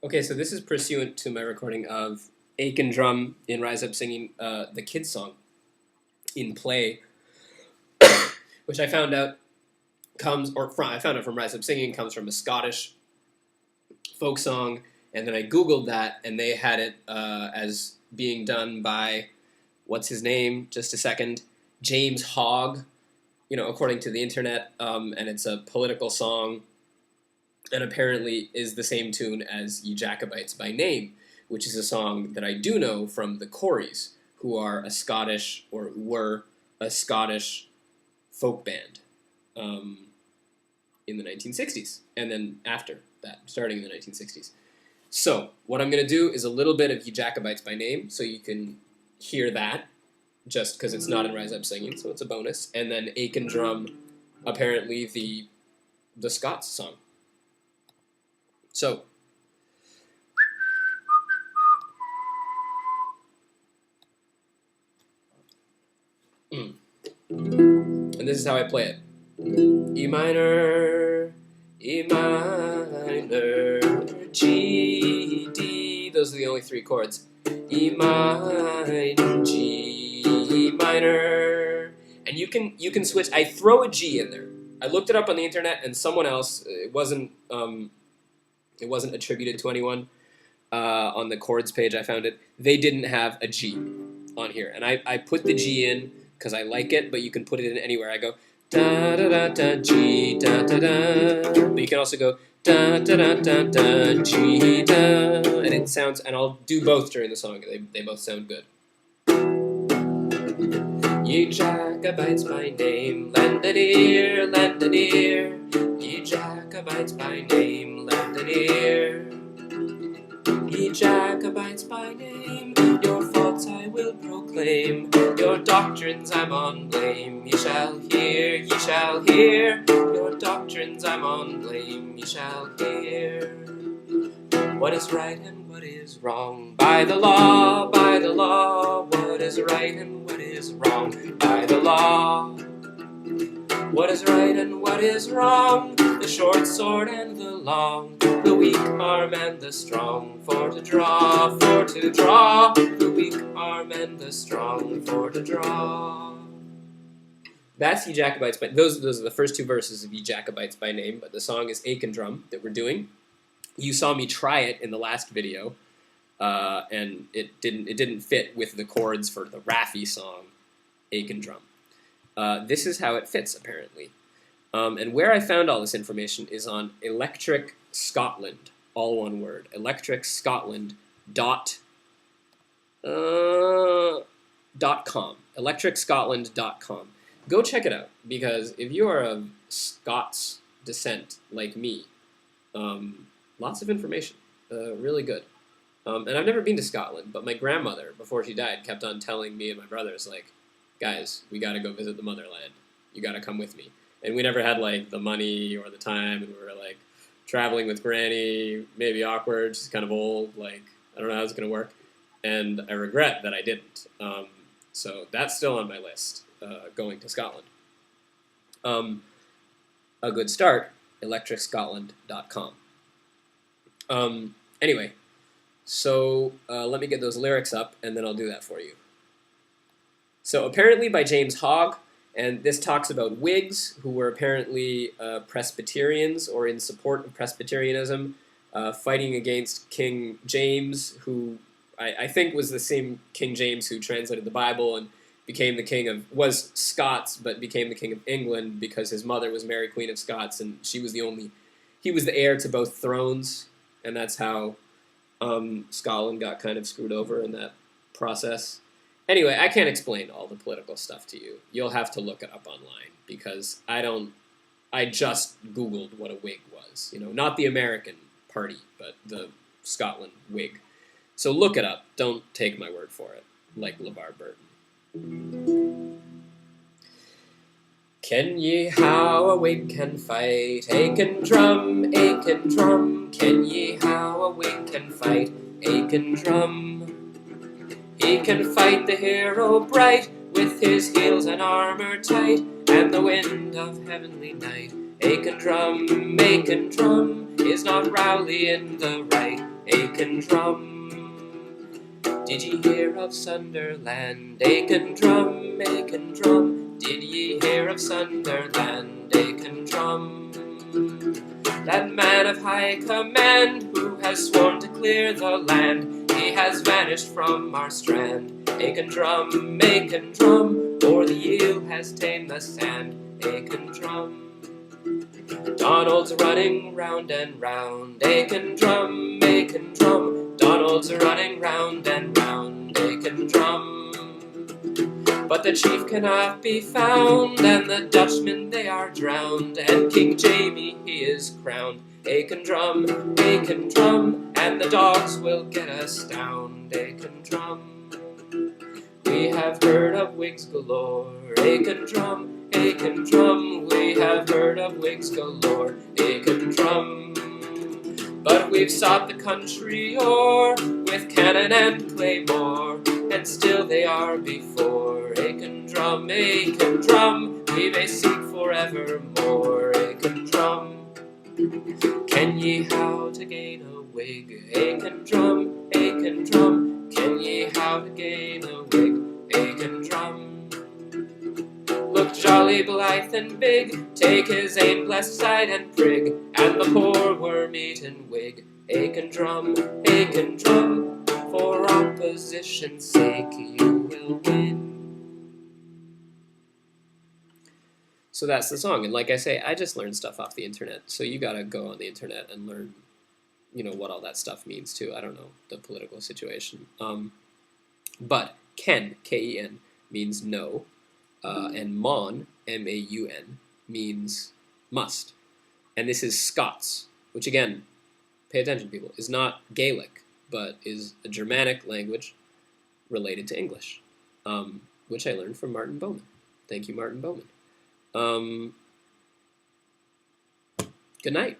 Okay, so this is pursuant to my recording of Aikendrum in Rise Up Singing the kids song in play, which I found out I found out from Rise Up Singing comes from a Scottish folk song, and then I googled that, and they had it as being done by what's his name? Just a second, James Hogg. You know, according to the internet, and it's a political song and apparently is the same tune as Ye Jacobites by Name, which is a song that I do know from the Corries, who are a Scottish, or who were a Scottish folk band in the 1960s, and then after that, starting in the 1960s. So, what I'm going to do is a little bit of Ye Jacobites by Name, so you can hear that, just because it's not in Rise Up Singing, so it's a bonus, and then Aikendrum, apparently the Scots song. So, and this is how I play it. E minor, G, D. Those are the only three chords. E minor, G, E minor. And you can switch. I throw a G in there. I looked it up on the internet, and someone else, it wasn't attributed to anyone. On the chords page, I found it. They didn't have a G on here, and I put the G in because I like it, but you can put it in anywhere. I go da da da da G da da da, but you can also go da da da da da G da, and it sounds. And I'll do both during the song. They both sound good. Ye Jacobites by name, lend an ear, lend an ear. Ye Jacobites by name, lend an ear. Ye Jacobites by name, your faults I will proclaim, your doctrines I'm on blame. Ye shall hear, ye shall hear, your doctrines I'm on blame. Ye shall hear. What is right and what is wrong? By the law, what is right and what is wrong? By the law. What is right and what is wrong? The short sword and the long, the weak arm and the strong, for to draw, for to draw. The weak arm and the strong, for to draw. That's Ye Jacobites by those are the first two verses of Ye Jacobites by Name, but the song is Aikendrum that we're doing. You saw me try it in the last video, and it didn't fit with the chords for the Raffi song, Aikendrum. This is how it fits, apparently. And where I found all this information is on Electric Scotland, all one word, electricscotland.com, electricscotland.com. Go check it out, because if you are of Scots descent like me, lots of information, really good. And I've never been to Scotland, but my grandmother, before she died, kept on telling me and my brothers, like, guys, we got to go visit the motherland. You got to come with me. And we never had, like, the money or the time, and we were, like, traveling with Granny, maybe awkward, she's kind of old, like, I don't know how it's going to work. And I regret that I didn't. So that's still on my list, going to Scotland. A good start, electricscotland.com. Anyway, so let me get those lyrics up, and then I'll do that for you. So apparently by James Hogg, and this talks about Whigs, who were apparently Presbyterians, or in support of Presbyterianism, fighting against King James, who I think was the same King James who translated the Bible and became the king of, was Scots, but became the king of England because his mother was Mary Queen of Scots, and he was the heir to both thrones, and that's how Scotland got kind of screwed over in that process. Anyway, I can't explain all the political stuff to you. You'll have to look it up online, because I just Googled what a Whig was. You know, not the American party, but the Scotland Whig. So look it up. Don't take my word for it, like LeVar Burton. Ken ye how a Whig can fight? Aikendrum, Aikendrum. Ken ye how a Whig can fight? Aikendrum. He can fight the hero bright, with his heels and armour tight, and the wind of heavenly night. Aikendrum, Aikendrum, is not Rowley in the right? Aikendrum. Did ye hear of Sunderland? Aikendrum, Aikendrum. Did ye hear of Sunderland? Aikendrum. That man of high command who has sworn to clear the land, he has vanished from our strand. Aikendrum, Aikendrum, for the eel has tamed the sand. Aikendrum. Donald's running round and round. Aikendrum, Aikendrum. Donald's running round and round. Aikendrum. But the chief cannot be found, and the Dutchmen they are drowned, and King Jaime he is crowned. Aikendrum, Aikendrum, and the dogs will get us down. Aikendrum. We have heard of Whigs galore. Aikendrum, Aikendrum. We have heard of Whigs galore. Aikendrum. But we've sought the country o'er with cannon and claymore, and still they are before. Aikendrum, Aikendrum, we may seek forevermore. Aikendrum. Ken ye how to gain a Whig? Aikendrum, Aikendrum. Ken ye how to gain a Whig? Aikendrum. Look jolly, blithe, and big, take his aim, blessed side and prig, and the poor worm-eaten Whig. Aikendrum, Aikendrum, for opposition's sake you will win. So that's the song, and like I say, I just learned stuff off the internet, so you gotta go on the internet and learn, what all that stuff means too. I don't know the political situation. But Ken, K-E-N, means no, and Maun, M-A-U-N, means must. And this is Scots, which again, pay attention people, is not Gaelic, but is a Germanic language related to English, which I learned from Martin Bowman. Thank you, Martin Bowman. Good night.